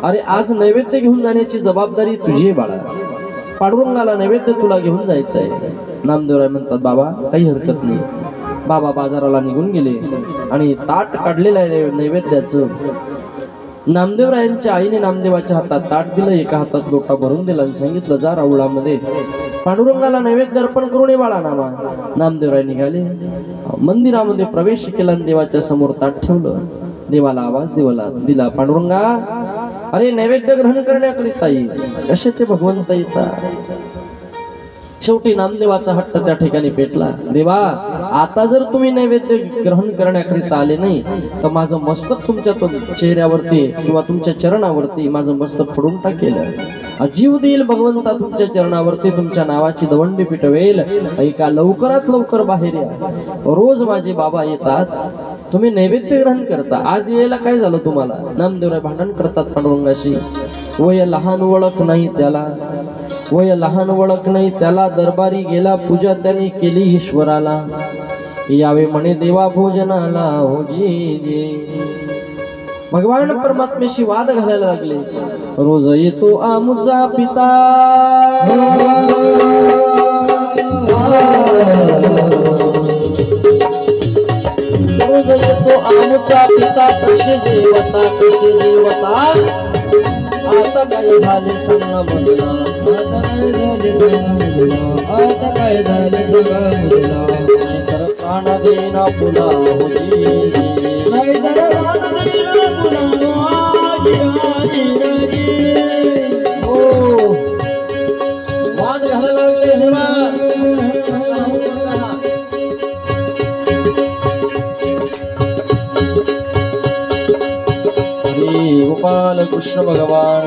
अरे आज नैवेद्य घेऊन जाण्याची जबाबदारी तुझी आहे बाळा, पांडुरंगाला नैवेद्य तुला घेऊन जायचंय। नामदेवराय म्हणतात बाबा काही हरकत नाही। बाबा बाजाराला निघून गेले आणि ताट काढलेलं आहे नैवेद्याचं। नामदेवरायांच्या आईने नामदेवाच्या हातात ताट दिलं, एका हातात लोटा भरून दिला आणि सांगितलं जा राऊळामध्ये पांडुरंगाला नैवेद्य अर्पण करून ये बाळा नामा। नामदेवराय निघाले, मंदिरामध्ये प्रवेश केला आणि देवाच्या समोर ताट ठेवलं। देवाला आवाज दिला, पांडुरंगा अरे नैवेद्य ग्रहण करण्याकरिता येईल, कशाचे भगवंत येतात। शेवटी नामदेवाचा हट्ट त्या ठिकाणी पेटला, देवा आता जर तुम्ही नैवेद्य ग्रहण करण्याकरिता आले नाही तर माझं मस्तक तुमच्या चेहऱ्यावरती किंवा तुमच्या चरणावरती माझं मस्तक फोडून टाकेल, जीव देईल भगवंता तुमच्या चरणावरती, तुमच्या नावाची दवंडी पिटवेल। ऐका लवकरात लवकर बाहेर या, रोज माझे बाबा येतात, तुम्ही नैवेद्य ग्रहण करता, आज यायला काय झालं तुम्हाला। नामदेवराय भांडण करतात पांडुरंगाशी, वय लहान ओळख नाही त्याला, वय लहान ओळख नाही त्याला, दरबारी गेला पूजा त्याने केली ईश्वराला, यावे म्हणे देवा भोजनाला हो जी। भगवान परमात्म्याशी वाद घालायला लागले, रोज येतो आमुचा पिता, रोज येतो आमुचा पिता, कसे देवता कसे देवता, आता काय झाले सांगा मला, आता काय झाले सांगा मला, आता काय झाले सांगा मला, तर प्राण देना पुला हो जी, नाही तर प्राण देना पुला हो। वाद घालायला लागले हेमा, गोपाल कृष्ण भगवान।